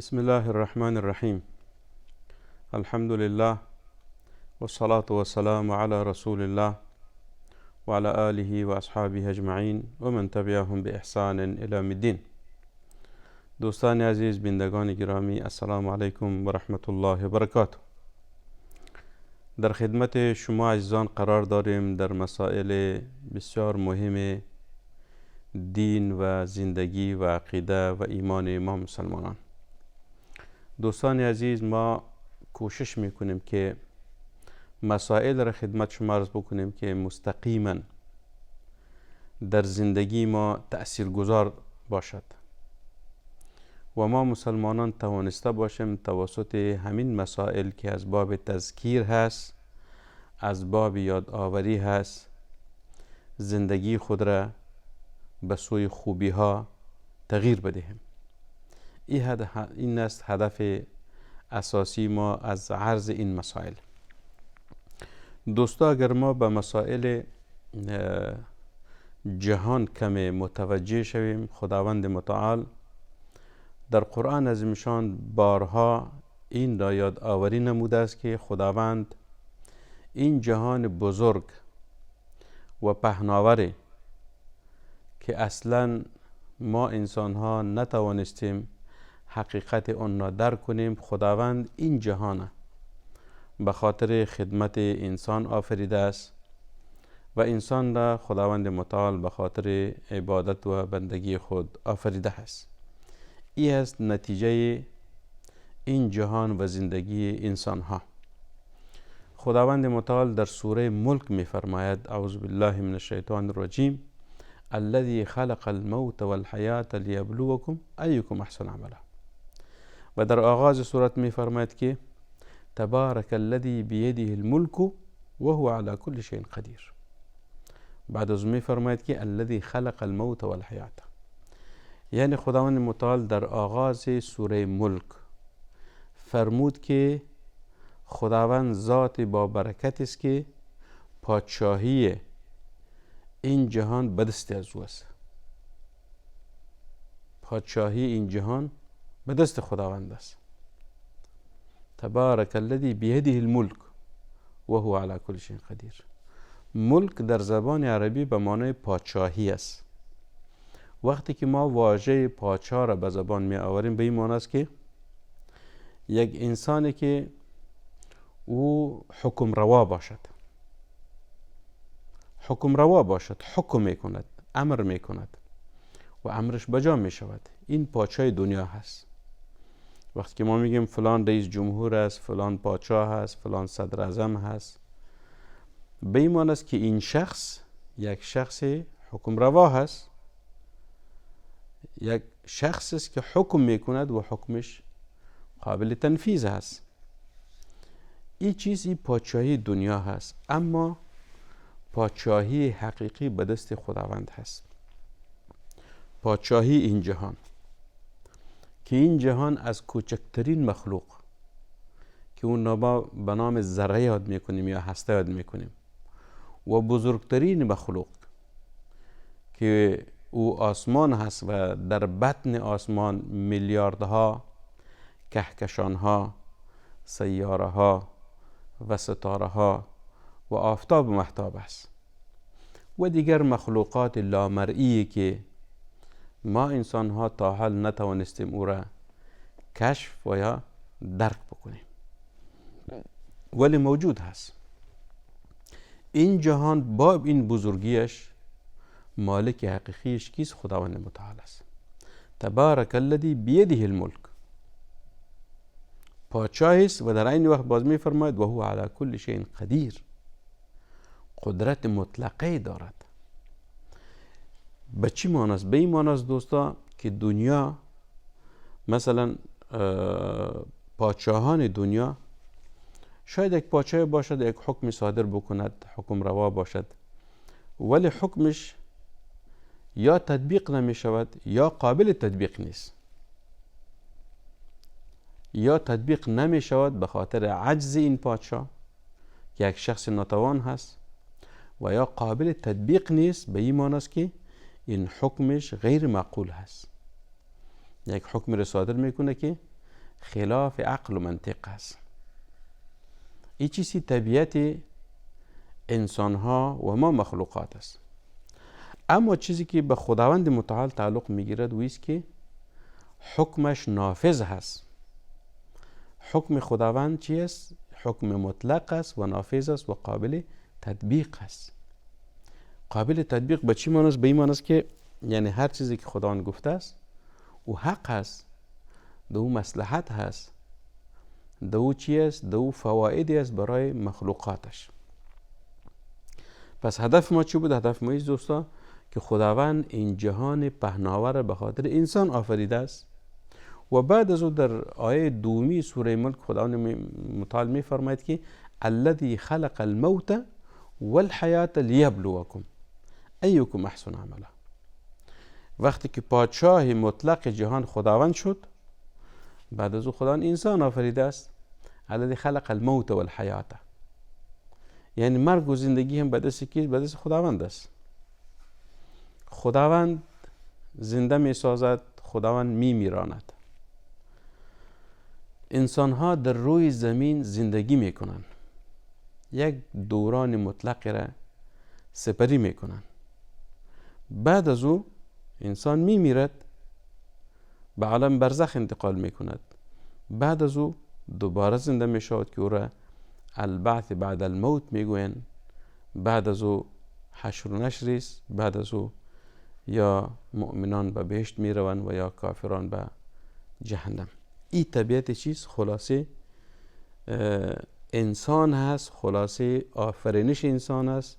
بسم الله الرحمن الرحیم. الحمد لله والصلاة والسلام على رسول الله وعلى آله وأصحابه اجمعین و من تبعهم بإحسان إلى یوم الدین. دوستان عزیز، بینندگان گرامی، السلام علیکم و رحمت الله و برکاته. در خدمت شما عزیزان قرار داریم در مسائل بسیار مهم دین و زندگی و عقیده و ایمان ما مسلمانان. دوستان عزیز، ما کوشش میکنیم که مسائل را خدمت شما عرض بکنیم که مستقیما در زندگی ما تأثیرگذار باشد و ما مسلمانان توانسته باشیم توسط همین مسائل که از باب تذکیر هست، از باب یادآوری هست، زندگی خود را به سوی خوبی ها تغییر بدهیم. این است هدف اساسی ما از عرض این مسائل. دوستا، اگر ما به مسائل جهان کم متوجه شویم، خداوند متعال در قرآن عظیمشان بارها این را یادآوری نموده است که خداوند این جهان بزرگ و پهناوری که اصلا ما انسان ها نتوانستیم حقیقت آن را درک کنیم، خداوند این جهان به خاطر خدمت انسان آفریده است و انسان را خداوند متعال به خاطر عبادت و بندگی خود آفریده است. این است نتیجه این جهان و زندگی انسان ها. خداوند متعال در سوره ملک می فرماید: اعوذ بالله من الشیطان الرجیم الذي خلق الموت والحیات لیبلوکم ایکم احسن عملا. و در آغاز سورت می فرماید که تبارک الذی بیده الملک وهو على كل شيء قدیر. بعد از می فرماید که الذی خلق الموت والحیات، یعنی خداوند متعال در آغاز سوره ملک فرمود که خداوند ذات با برکت است که پادشاهی این جهان به دست از او است. پادشاهی این جهان به دست خداوند است. تبارک الذی بیده الملک و هو علی کل شیء قدیر. ملک در زبان عربی به معنای پادشاهی است. وقتی که ما واژه پادشاه را به زبان می آوریم، به این معنی است که یک انسانی که او حکم روا باشد، حکم می کند، امر می کند و امرش بجا می شود. این پادشاه دنیا هست. وقتی که ما میگیم فلان رئیس جمهور است، فلان پادشاه هست، فلان صدر اعظم هست، به این معنی است که این شخص یک شخص حکم روا هست، یک شخص است که حکم میکند و حکمش قابل تنفیذ هست. این چیز این پادشاهی دنیا هست. اما پادشاهی حقیقی به دست خداوند هست. پادشاهی این جهان، که این جهان از کوچکترین مخلوق که اون ما به نام ذره یاد میکنیم یا هسته یاد میکنیم و بزرگترین مخلوق که او آسمان هست و در بطن آسمان میلیاردها کهکشانها، سیاره ها و ستاره ها و آفتاب و مهتاب است و دیگر مخلوقات لامرئی که ما انسان ها تا حال نتوانستیم او را کشف و یا درک بکنیم، ولی موجود هست. این جهان با این بزرگیش مالک حقیقیش کیست؟ خداوند متعال است. تبارک الذی بیده الملک، پادشاهی است و در این وقت باز می فرماید و هو علی کل شیء قدیر، قدرت مطلقه دارد. به چی معنی است؟ به این معنی است دوستا که دنیا، مثلا پادشاهان دنیا، شاید یک پادشاه باشد یک حکم صادر بکند، حکم روا باشد، ولی حکمش یا تطبیق نمی شود یا قابل تطبیق نیست. یا تطبیق نمی شود به خاطر عجز این پادشاه که یک شخص ناتوان هست، و یا قابل تطبیق نیست به این معنی است که این حکمش غیر معقول هست. یک حکم را صادر میکنه که خلاف عقل و منطق است. این چیزی طبیعت انسان ها و ما مخلوقات است. اما چیزی که به خداوند متعال تعلق میگیرد ویست که حکمش نافذ هست. حکم خداوند چی است؟ حکم مطلق است و نافذ است و قابل تطبیق است. قابل تطبیق به چی معنی است؟ به این معنی است که یعنی هر چیزی که خداوند گفته است او حق است، دو مصلحت هست، دو چی است؟ دو فوائدی است برای مخلوقاتش. پس هدف ما چی بود؟ هدف ما ایست دوستا که خداوند این جهان پهناور به خاطر انسان آفریده است و بعد از او در آیه دومی سوره ملک خداوند متعال می فرماید که الذی خلق الموت والحیات لیبلوکم ایکم احسن عملا. وقتی که پادشاه مطلق جهان خداوند شد، بعد از او خداوند انسان آفریده است. الذی خلق الموت والحیات، یعنی مرگ و زندگی هم به دست کی؟ به دست خداوند است. خداوند زنده می سازد، خداوند می میراند. انسان ها در روی زمین زندگی می کنند، یک دوران مطلق را سپری می کنند. بعد از او انسان می میرد، به عالم برزخ انتقال می کند. بعد از او دوباره زنده می شود که او را البعث بعد الموت می گویند. بعد از او حشر و نشر است. بعد از او یا مؤمنان به بهشت می روند و یا کافران به جهنم. این طبیعت چیز؟ خلاصه انسان هست، خلاصه آفرینش انسان است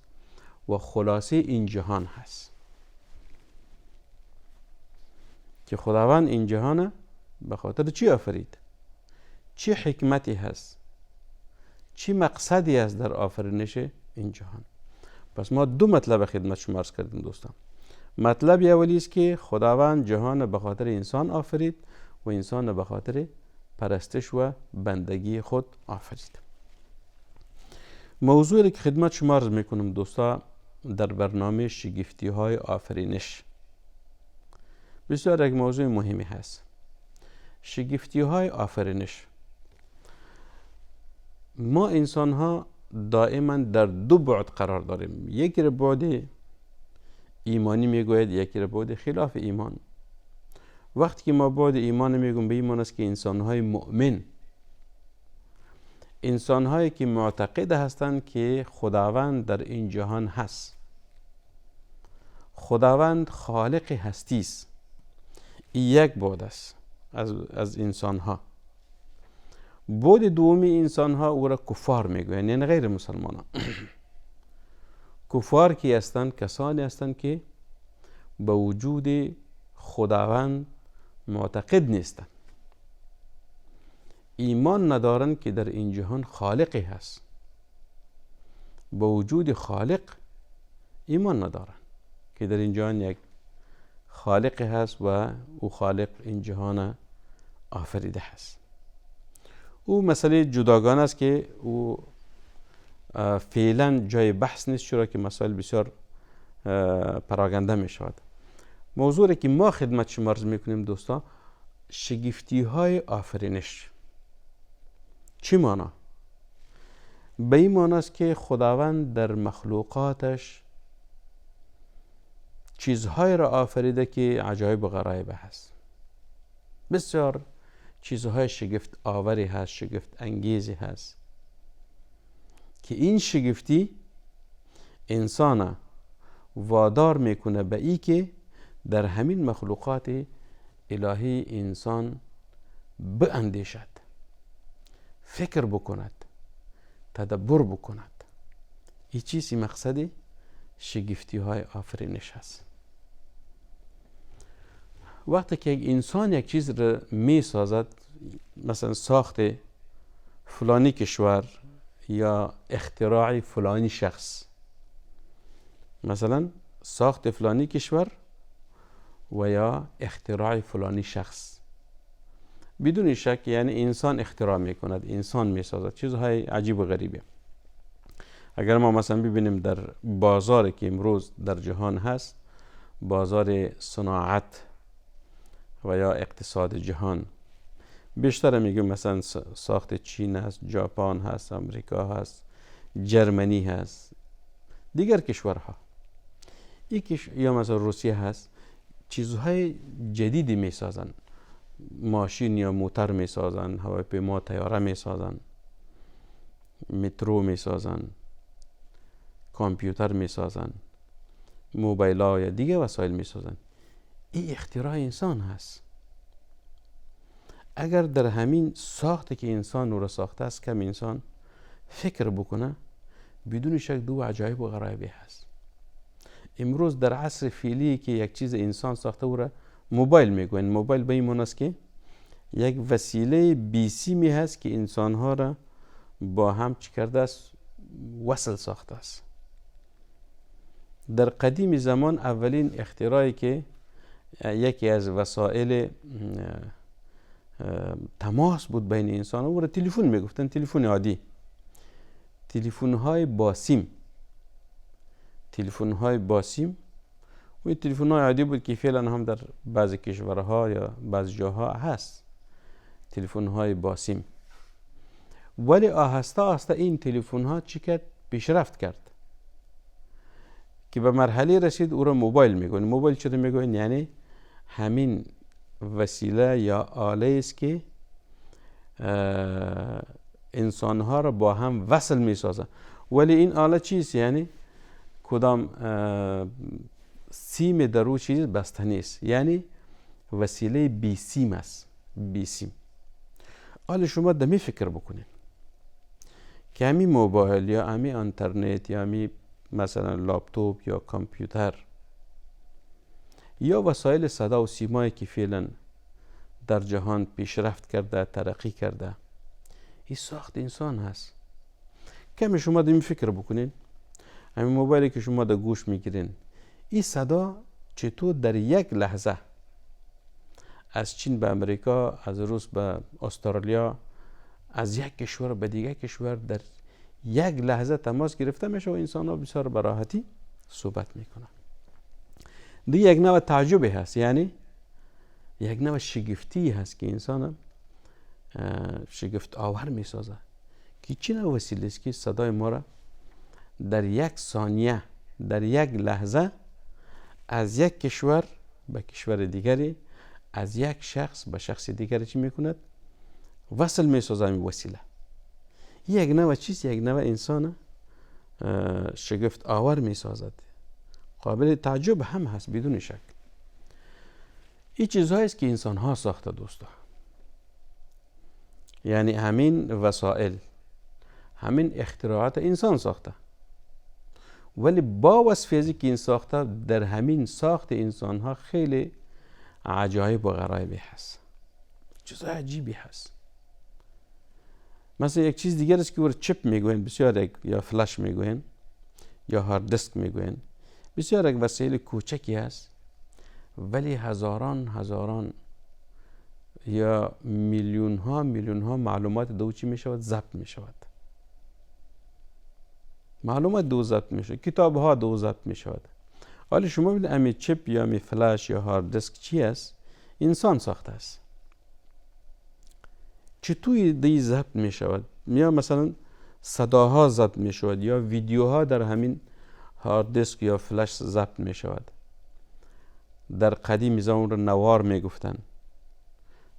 و خلاصه این جهان هست که خداوند این جهان به خاطر چی آفرید؟ چی حکمتی هست؟ چی مقصدی است در آفرینش این جهان؟ پس ما دو مطلب خدمت شما عرض کردیم دوستان. مطلب اولی است که خداوند جهان به خاطر انسان آفرید و انسان به خاطر پرستش و بندگی خود آفرید. موضوعی که خدمت شما عرض میکنم دوستا در برنامه شگفتی های آفرینش بسیار یک موضوع مهمی هست. شگفتی های آفرینش. ما انسان ها دائما در دو بعد قرار داریم. یکی را بعد ایمانی میگوید، یکی را بعد خلاف ایمان. وقتی که ما بعد ایمان میگویم به ایمان است که انسان های مؤمن، انسان هایی که معتقد هستند که خداوند در این جهان هست، خداوند خالق هستی است. این یک بعد است از انسان ها. بعد دومی انسان ها او را کفار میگویند، یعنی غیر مسلمان. کفار کی هستند؟ کسانی هستند که به وجود خداوند معتقد نیستند، ایمان ندارند که در این جهان خالقی هست. به وجود خالق ایمان ندارند که در این جهان یک خالقی هست و او خالق این جهان آفریده هست. او مسئله جداگانه است که او فعلا جای بحث نیست، چرا که مسائل بسیار پراگنده می شود. موضوعی که ما خدمت شما عرض میکنیم دوستا، شگفتی های آفرینش. چی معنی؟ به این معنی است که خداوند در مخلوقاتش چیزهای را آفریده که عجایب و غرایب هست. بسیار چیزهای شگفت آوری هست، شگفت انگیزی هست که این شگفتی انسان وادار میکنه به ای که در همین مخلوقات الهی انسان باندیشد، فکر بکند، تدبر بکند. این چیزی مقصد شگفتی های آفرینش هست. وقتی که یک انسان یک چیز را می سازد، مثلا ساخت فلانی کشور یا اختراع فلانی شخص، مثلا ساخت فلانی کشور و یا اختراع فلانی شخص، بدون شک یعنی انسان اختراع می کند، انسان می سازد چیزهای عجیب و غریبه. اگر ما مثلا ببینیم در بازاری که امروز در جهان هست، بازار صناعت و یا اقتصاد جهان، بیشتر میگم مثلا ساخت چین هست، ژاپن هست، آمریکا هست، جرمنی هست، دیگر کشورها. یا مثلا روسیه هست، چیزهای جدیدی میسازن، ماشین یا موتر میسازن، هواپیما، طیاره میسازن، مترو میسازن، کامپیوتر میسازن، موبایل ها یا دیگه وسایل میسازن. این اختراع انسان هست. اگر در همین ساخته که انسان رو ساخته است کم انسان فکر بکنه، بدون شک دو عجایب و غرایبی هست. امروز در عصر فعلی که یک چیز انسان ساخته او را موبایل میگوین. موبایل به این معنی است که یک وسیله بیسیمی هست که انسانها را با هم چی کرده است؟ وصل ساخته است. در قدیم زمان اولین اختراعی که یکی از وسایل تماس بود بین انسان، او را تلفن میگفتن، تلفن عادی، تلفن های باسیم. تلفن های باسیم و تلفن های عادی بود که فعلا هم در بعضی کشورها یا بعضی جاها هست، تلفن های باسیم. ولی آهسته آهسته این تلفن ها چی کرد؟ پیشرفت کرد که به مرحله رسید او را موبایل میگوین. موبایل چرا میگوین؟ یعنی همین وسیله یا آله است که انسان ها را با هم وصل میسازه. ولی این آله چیست؟ یعنی کدام سیم در او چیز بستنی است، یعنی وسیله بی سیم است، بی سیم. حالا شما دمی فکر بکنید که همین موبایل یا همین اینترنت یا همین مثلا لپتاپ یا کامپیوتر یا وسایل صدا و سیمایی که فعلا در جهان پیشرفت کرده، ترقی کرده، این ساخت انسان هست. کمی شما دمی فکر بکنید، همین موبایلی که شما در گوش میگیرین، این صدا چطور در یک لحظه از چین به امریکا، از روس به استرالیا، از یک کشور به دیگر کشور در یک لحظه تماس گرفته میشه و انسان ها بسیار به راحتی صحبت میکنن. دیگه یک نوع تعجبی هست، یعنی یک نوع شگفتی هست که انسان شگفت آور میسازه که چی نوع وسیله است که صدای ما را در یک ثانیه، در یک لحظه از یک کشور به کشور دیگری، از یک شخص به شخص دیگری چی میکند؟ وصل میسازه. این وسیله یک نوع چیز، یک نوع انسان شگفت آور میسازد، قابل تعجب هم هست بدون شک. این چیزهایی است که انسان ها ساخته دوستا، یعنی همین وسایل، همین اختراعات انسان ساخته. ولی با وصفی که این ساخته، در همین ساخت انسان ها خیلی عجایب و غرایبی هست، چیزهای عجیبی هست. مثلا یک چیز دیگر است که او چپ میگوین، بسیار یا فلش میگوین یا هارد دیسک میگوین. بسیار یک وسیله کوچکی است ولی هزاران یا میلیون ها معلومات دو چی میشود؟ ضبط میشود. معلومات دو ضبط میشه، کتاب ها دو ضبط میشود. حالا شما ببینید امی چپ یا امی فلش یا هارد دیسک چی است؟ انسان ساخته است. چطور دی ضبط میشود؟ یا مثلا صداها ضبط میشود یا ویدیوها در همین هارد دیسک یا فلش ضبط میشود. در قدیم زمان رو نوار میگفتن.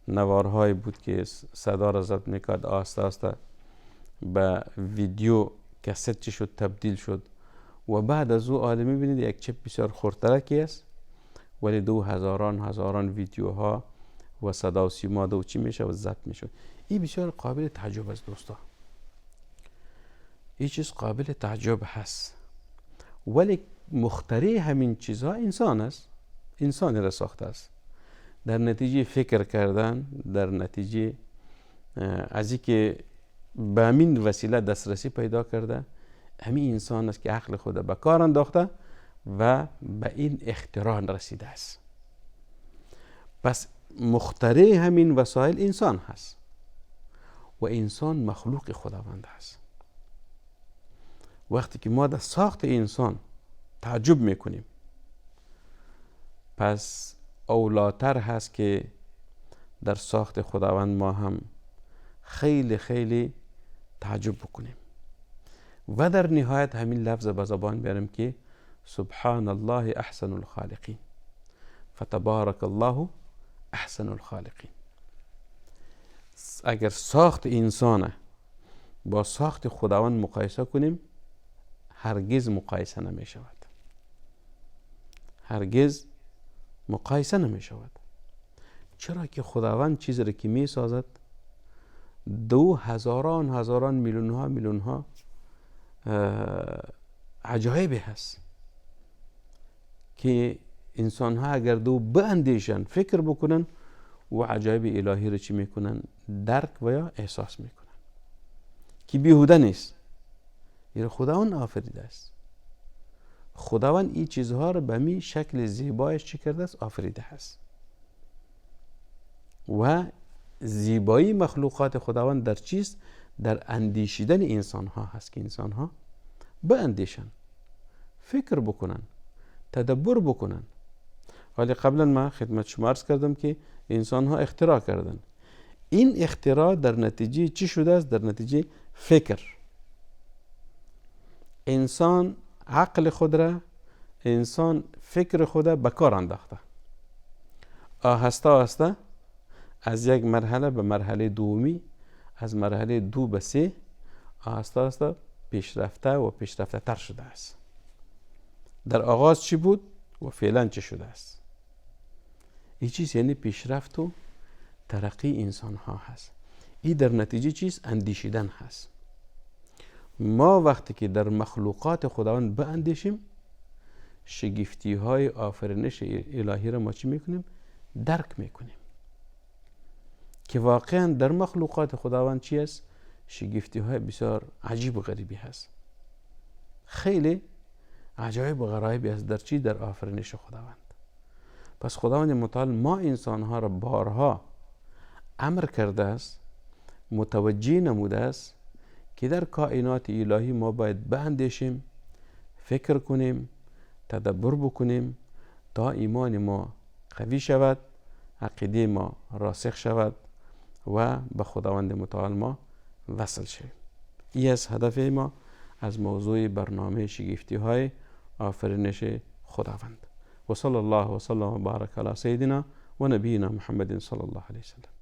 نوارهای بود که صدا را ضبط میکرد، آسته آسته به ویدیو کست چی شد؟ تبدیل شد. و بعد از او آدمی بینید یک چپ بسیار خردترکی است ولی هزاران ویدیوها و صدا و سیما دو چی میشه و ضبط میشه. این بسیار قابل تعجب است دوستا، این چیز قابل تعجب هست. ولی مخترع همین چیزها انسان است، انسانی را ساخته است. در نتیجه فکر کردن، در نتیجه از اینکه به همین وسیله دسترسی پیدا کرده، همین انسان است که عقل خود به کار انداخته و به این اختراع رسیده است. پس مخترع همین وسایل انسان هست و انسان مخلوق خداوند است. وقتی که ما در ساخت انسان تعجب میکنیم، پس اولاتر هست که در ساخت خداوند ما هم خیلی خیلی تعجب بکنیم و در نهایت همین لفظ به زبان بیاریم که سبحان الله احسن الخالقین، فتبارک الله احسن الخالقین. اگر ساخت انسان با ساخت خداوند مقایسه کنیم، هرگز مقایسه نمی شود، هرگز مقایسه نمی شود. چرا که خداوند چیزی را که می سازد 2000 میلیون ها عجایبی هست که انسان ها اگر باندیشن، فکر بکنن و عجایب الهی رو چی میکنن؟ درک و یا احساس میکنن که بیهوده نیست. یعنی خداوند آفریده است. خداوند این چیزها رو به می شکل زیبایش چی کرده است؟ آفریده است. و زیبایی مخلوقات خداوند در چیست؟ در اندیشیدن انسان ها هست که انسان ها باندیشن، فکر بکنن، تدبر بکنن. ولی قبلا ما خدمت شما عرض کردم که انسان ها اختراع کردن. این اختراع در نتیجه چی شده است؟ در نتیجه فکر. انسان عقل خود را، انسان فکر خود را به کار انداخته. آهسته آهسته از یک مرحله به مرحله دومی، از مرحله 2 به 3 آهسته آهسته پیشرفته و پیشرفته تر شده است. در آغاز چی بود و فعلا چه شده است؟ این چیز یعنی پیشرفت و ترقی انسان ها هست. این در نتیجه چیز؟ اندیشیدن هست. ما وقتی که در مخلوقات خداوند باندیشیم، شگفتی های آفرینش الهی را ما چی میکنیم؟ درک میکنیم که واقعا در مخلوقات خداوند چی است؟ شگفتی های بسیار عجیب و غریبی هست. خیلی عجایب و غرایبی است در چی؟ در آفرینش خداوند. پس خداوند متعال ما انسان ها را بارها امر کرده است، متوجه نموده است که در کائنات الهی ما باید باندیشیم، فکر کنیم، تدبر بکنیم تا ایمان ما قوی شود، عقیده ما راسخ شود و به خداوند متعال ما وصل شویم. این از هدف ما از موضوع برنامه شگفتی های آفرینش خداوند. و صلی الله و سلم و بارک علی سیدنا و نبینا محمد صلی الله علیه وسلم.